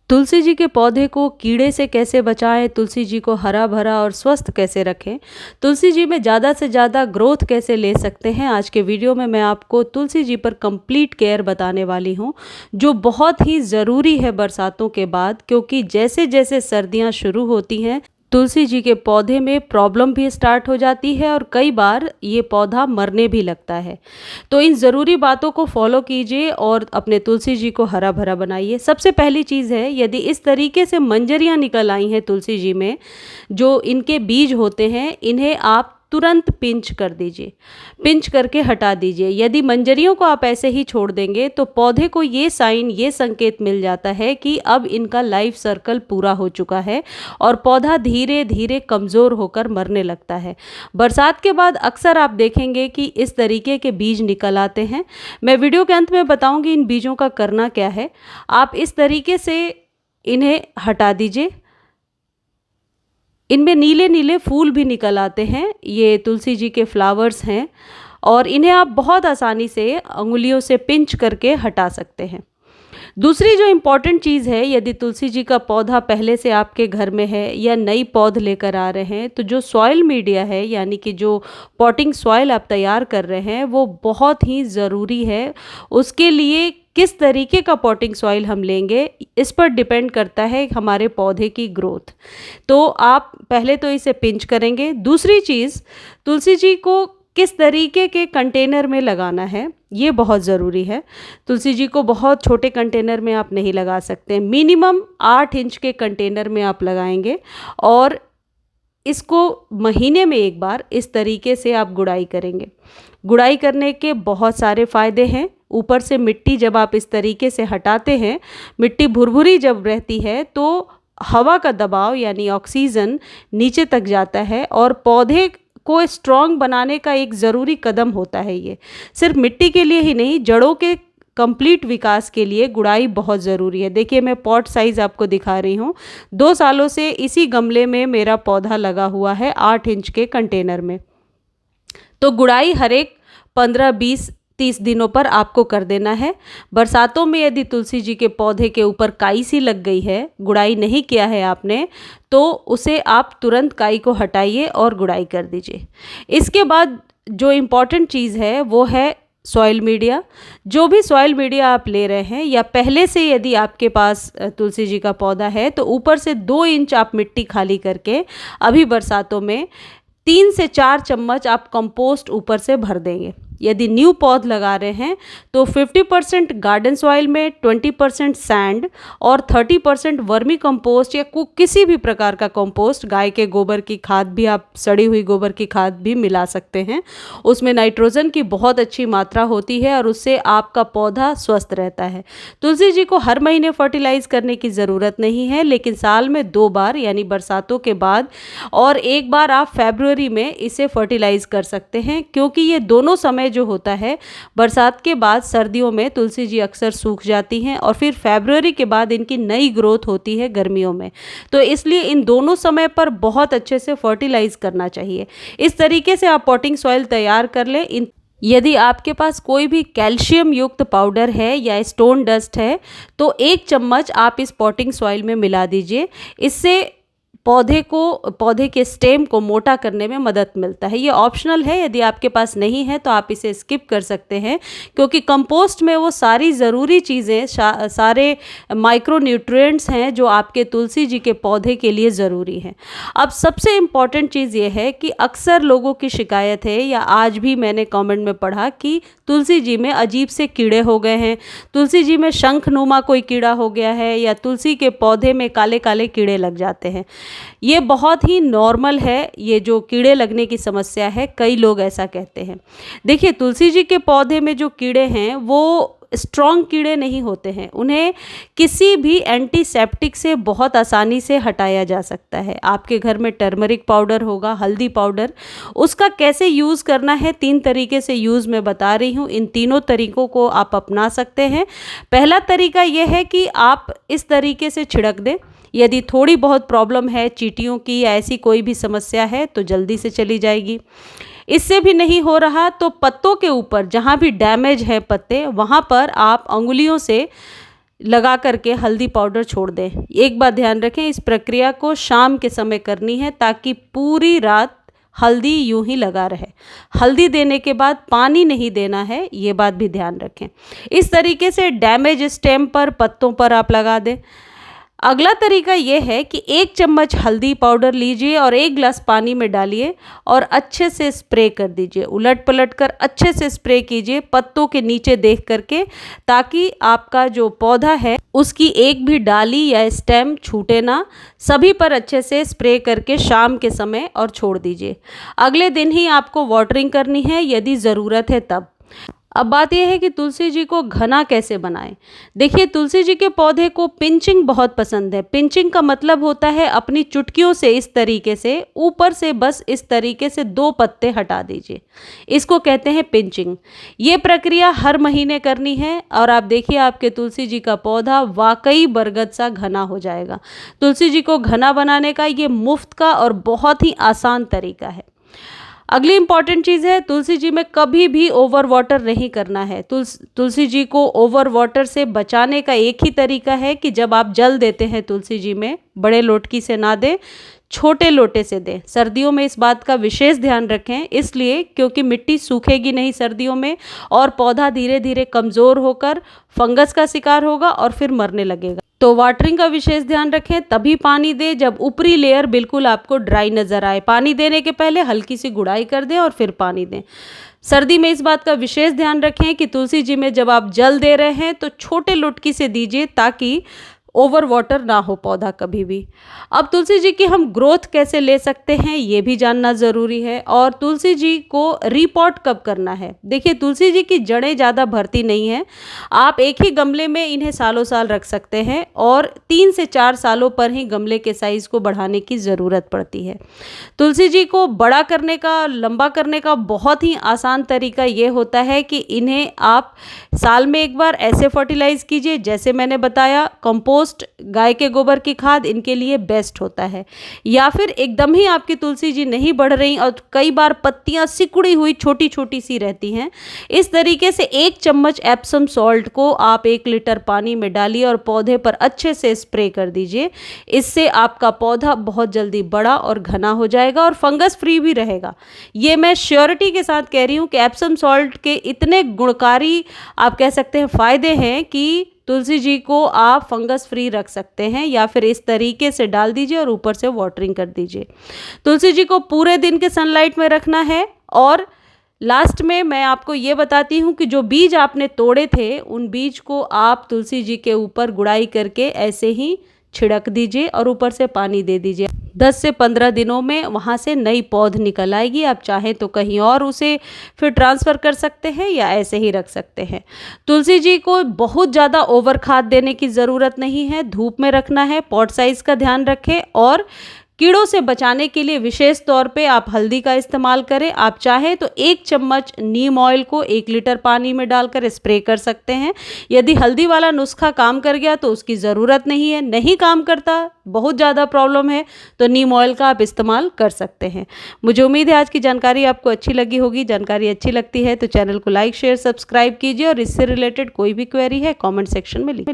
तुलसी जी के पौधे को कीड़े से कैसे बचाएं, तुलसी जी को हरा भरा और स्वस्थ कैसे रखें, तुलसी जी में ज़्यादा से ज़्यादा ग्रोथ कैसे ले सकते हैं, आज के वीडियो में मैं आपको तुलसी जी पर कंप्लीट केयर बताने वाली हूं, जो बहुत ही ज़रूरी है बरसातों के बाद। क्योंकि जैसे जैसे सर्दियां शुरू होती हैं, तुलसी जी के पौधे में प्रॉब्लम भी स्टार्ट हो जाती है और कई बार ये पौधा मरने भी लगता है। तो इन ज़रूरी बातों को फॉलो कीजिए और अपने तुलसी जी को हरा भरा बनाइए। सबसे पहली चीज़ है, यदि इस तरीके से मंजरियाँ निकल आई हैं तुलसी जी में, जो इनके बीज होते हैं, इन्हें आप तुरंत पिंच कर दीजिए, पिंच करके हटा दीजिए। यदि मंजरियों को आप ऐसे ही छोड़ देंगे तो पौधे को ये साइन, ये संकेत मिल जाता है कि अब इनका लाइफ सर्कल पूरा हो चुका है और पौधा धीरे धीरे कमज़ोर होकर मरने लगता है। बरसात के बाद अक्सर आप देखेंगे कि इस तरीके के बीज निकल आते हैं। मैं वीडियो के अंत में बताऊंगी इन बीजों का करना क्या है। आप इस तरीके से इन्हें हटा दीजिए। इनमें नीले नीले फूल भी निकल आते हैं, ये तुलसी जी के फ्लावर्स हैं और इन्हें आप बहुत आसानी से अंगुलियों से पिंच करके हटा सकते हैं। दूसरी जो इम्पॉर्टेंट चीज़ है, यदि तुलसी जी का पौधा पहले से आपके घर में है या नई पौध लेकर आ रहे हैं, तो जो सॉइल मीडिया है, यानी कि जो पॉटिंग सॉइल आप तैयार कर रहे हैं, वो बहुत ही ज़रूरी है। उसके लिए किस तरीके का पॉटिंग सॉइल हम लेंगे, इस पर डिपेंड करता है हमारे पौधे की ग्रोथ। तो आप पहले तो इसे पिंच करेंगे। दूसरी चीज़, तुलसी जी को किस तरीके के कंटेनर में लगाना है, ये बहुत ज़रूरी है। तुलसी जी को बहुत छोटे कंटेनर में आप नहीं लगा सकते। मिनिमम 8 इंच के कंटेनर में आप लगाएंगे और इसको महीने में एक बार इस तरीके से आप गुड़ाई करेंगे। गुड़ाई करने के बहुत सारे फ़ायदे हैं। ऊपर से मिट्टी जब आप इस तरीके से हटाते हैं, मिट्टी भुरभुरी जब रहती है, तो हवा का दबाव यानी ऑक्सीजन नीचे तक जाता है और पौधे को स्ट्रॉन्ग बनाने का एक ज़रूरी कदम होता है। ये सिर्फ मिट्टी के लिए ही नहीं, जड़ों के कंप्लीट विकास के लिए गुड़ाई बहुत ज़रूरी है। देखिए, मैं पॉट साइज़ आपको दिखा रही हूँ। 2 सालों से इसी गमले में मेरा पौधा लगा हुआ है, 8 इंच के कंटेनर में। तो गुड़ाई हर एक 15, 20, 30 दिनों पर आपको कर देना है। बरसातों में यदि तुलसी जी के पौधे के ऊपर काई सी लग गई है, गुड़ाई नहीं किया है आपने, तो उसे आप तुरंत काई को हटाइए और गुड़ाई कर दीजिए। इसके बाद जो इम्पॉर्टेंट चीज़ है वो है सॉइल मीडिया। जो भी सॉइल मीडिया आप ले रहे हैं, या पहले से यदि आपके पास तुलसी जी का पौधा है, तो ऊपर से 2 इंच आप मिट्टी खाली करके अभी बरसातों में 3 से 4 चम्मच आप कंपोस्ट ऊपर से भर देंगे। यदि न्यू पौध लगा रहे हैं तो 50% गार्डन सॉइल में, 20% सैंड और 30% वर्मी कंपोस्ट या किसी भी प्रकार का कंपोस्ट, गाय के गोबर की खाद भी, आप सड़ी हुई गोबर की खाद भी मिला सकते हैं। उसमें नाइट्रोजन की बहुत अच्छी मात्रा होती है और उससे आपका पौधा स्वस्थ रहता है। तुलसी जी को हर महीने फर्टिलाइज करने की ज़रूरत नहीं है, लेकिन साल में 2 बार, यानी बरसातों के बाद और एक बार आप फरवरी में इसे फर्टिलाइज कर सकते हैं। क्योंकि ये दोनों समय जो होता है, बरसात के बाद सर्दियों में तुलसी जी अक्सर सूख जाती हैं और फिर फरवरी के बाद इनकी नई ग्रोथ होती है गर्मियों में। तो इसलिए इन दोनों समय पर बहुत अच्छे से फर्टिलाइज करना चाहिए। इस तरीके से आप पॉटिंग सॉइल तैयार कर लें। यदि आपके पास कोई भी कैल्शियम युक्त पाउडर है या स्टोन डस्ट है, तो 1 चम्मच आप इस पॉटिंग सॉइल में मिला दीजिए। इससे पौधे के स्टेम को मोटा करने में मदद मिलता है। ये ऑप्शनल है, यदि आपके पास नहीं है तो आप इसे स्किप कर सकते हैं, क्योंकि कंपोस्ट में वो सारी ज़रूरी चीज़ें, सारे माइक्रो न्यूट्रिएंट्स हैं जो आपके तुलसी जी के पौधे के लिए ज़रूरी हैं। अब सबसे इम्पॉर्टेंट चीज़ ये है कि अक्सर लोगों की शिकायत है, या आज भी मैंने कमेंट में पढ़ा कि तुलसी जी में अजीब से कीड़े हो गए हैं, तुलसी जी में शंखनुमा कोई कीड़ा हो गया है, या तुलसी के पौधे में काले काले कीड़े लग जाते हैं। ये बहुत ही नॉर्मल है, ये जो कीड़े लगने की समस्या है, कई लोग ऐसा कहते हैं। देखिए, तुलसी जी के पौधे में जो कीड़े हैं वो स्ट्रॉन्ग कीड़े नहीं होते हैं, उन्हें किसी भी एंटीसेप्टिक से बहुत आसानी से हटाया जा सकता है। आपके घर में टर्मरिक पाउडर होगा, हल्दी पाउडर, उसका कैसे यूज़ करना है, 3 तरीके से यूज़ मैं बता रही हूँ। इन तीनों तरीकों को आप अपना सकते हैं। पहला तरीका यह है कि आप इस तरीके से छिड़क दें। यदि थोड़ी बहुत प्रॉब्लम है, चींटियों की या ऐसी कोई भी समस्या है, तो जल्दी से चली जाएगी। इससे भी नहीं हो रहा तो पत्तों के ऊपर जहाँ भी डैमेज है पत्ते, वहाँ पर आप अंगुलियों से लगा करके हल्दी पाउडर छोड़ दें। एक बात ध्यान रखें, इस प्रक्रिया को शाम के समय करनी है ताकि पूरी रात हल्दी यूं ही लगा रहे। हल्दी देने के बाद पानी नहीं देना है, ये बात भी ध्यान रखें। इस तरीके से डैमेज स्टेम पर, पत्तों पर आप लगा दें। अगला तरीका ये है कि 1 चम्मच हल्दी पाउडर लीजिए और 1 गिलास पानी में डालिए और अच्छे से स्प्रे कर दीजिए। उलट पलट कर अच्छे से स्प्रे कीजिए पत्तों के नीचे देख करके, ताकि आपका जो पौधा है उसकी एक भी डाली या स्टेम छूटे ना। सभी पर अच्छे से स्प्रे करके शाम के समय और छोड़ दीजिए। अगले दिन ही आपको वाटरिंग करनी है यदि ज़रूरत है तब। अब बात यह है कि तुलसी जी को घना कैसे बनाएं। देखिए, तुलसी जी के पौधे को पिंचिंग बहुत पसंद है। पिंचिंग का मतलब होता है अपनी चुटकियों से इस तरीके से ऊपर से बस इस तरीके से 2 पत्ते हटा दीजिए, इसको कहते हैं पिंचिंग। ये प्रक्रिया हर महीने करनी है और आप देखिए आपके तुलसी जी का पौधा वाकई बरगद सा घना हो जाएगा। तुलसी जी को घना बनाने का ये मुफ्त का और बहुत ही आसान तरीका है। अगली इंपॉर्टेंट चीज़ है, तुलसी जी में कभी भी ओवर वाटर नहीं करना है। तुलसी जी को ओवर वाटर से बचाने का एक ही तरीका है कि जब आप जल देते हैं तुलसी जी में, बड़े लोटकी से ना दें, छोटे लोटे से दें। सर्दियों में इस बात का विशेष ध्यान रखें, इसलिए क्योंकि मिट्टी सूखेगी नहीं सर्दियों में और पौधा धीरे धीरे कमज़ोर होकर फंगस का शिकार होगा और फिर मरने लगेगा। तो वाटरिंग का विशेष ध्यान रखें, तभी पानी दें जब ऊपरी लेयर बिल्कुल आपको ड्राई नज़र आए। पानी देने के पहले हल्की सी गुड़ाई कर दें और फिर पानी दें। सर्दी में इस बात का विशेष ध्यान रखें कि तुलसी जी में जब आप जल दे रहे हैं तो छोटे लुटकी से दीजिए ताकि ओवर वाटर ना हो पौधा कभी भी। अब तुलसी जी की हम ग्रोथ कैसे ले सकते हैं ये भी जानना ज़रूरी है। और तुलसी जी को रीपॉट कब करना है। देखिए, तुलसी जी की जड़ें ज़्यादा भरती नहीं हैं, आप एक ही गमले में इन्हें सालों साल रख सकते हैं और 3 से 4 सालों पर ही गमले के साइज़ को बढ़ाने की ज़रूरत पड़ती है। तुलसी जी को बड़ा करने का, लंबा करने का बहुत ही आसान तरीका ये होता है कि इन्हें आप साल में एक बार ऐसे फर्टिलाइज़ कीजिए जैसे मैंने बताया। कंपोस्ट, गाय के गोबर की खाद इनके लिए बेस्ट होता है। या फिर एकदम ही आपकी तुलसी जी नहीं बढ़ रही और कई बार पत्तियां सिकुड़ी हुई छोटी छोटी सी रहती हैं, इस तरीके से 1 चम्मच एप्सम सॉल्ट को आप 1 लीटर पानी में डालिए और पौधे पर अच्छे से स्प्रे कर दीजिए। इससे आपका पौधा बहुत जल्दी बड़ा और घना हो जाएगा और फंगस फ्री भी रहेगा। ये मैं श्योरिटी के साथ कह रही हूँ कि एप्सम सॉल्ट के इतने गुणकारी आप कह सकते हैं फ़ायदे हैं कि तुलसी जी को आप फंगस फ्री रख सकते हैं। या फिर इस तरीके से डाल दीजिए और ऊपर से वाटरिंग कर दीजिए। तुलसी जी को पूरे दिन के सनलाइट में रखना है। और लास्ट में मैं आपको ये बताती हूँ कि जो बीज आपने तोड़े थे उन बीज को आप तुलसी जी के ऊपर गुड़ाई करके ऐसे ही छिड़क दीजिए और ऊपर से पानी दे दीजिए। 10 से 15 दिनों में वहाँ से नई पौध निकल आएगी। आप चाहें तो कहीं और उसे फिर ट्रांसफ़र कर सकते हैं या ऐसे ही रख सकते हैं। तुलसी जी को बहुत ज़्यादा ओवर खाद देने की ज़रूरत नहीं है, धूप में रखना है। पॉट साइज़ का ध्यान रखें और कीड़ों से बचाने के लिए विशेष तौर पे आप हल्दी का इस्तेमाल करें। आप चाहें तो 1 चम्मच नीम ऑयल को 1 लीटर पानी में डालकर स्प्रे कर सकते हैं। यदि हल्दी वाला नुस्खा काम कर गया तो उसकी ज़रूरत नहीं है। नहीं काम करता, बहुत ज़्यादा प्रॉब्लम है, तो नीम ऑयल का आप इस्तेमाल कर सकते हैं। मुझे उम्मीद है आज की जानकारी आपको अच्छी लगी होगी। जानकारी अच्छी लगती है तो चैनल को लाइक, शेयर, सब्सक्राइब कीजिए और इससे रिलेटेड कोई भी क्वेरी है कॉमेंट सेक्शन में लिखिए।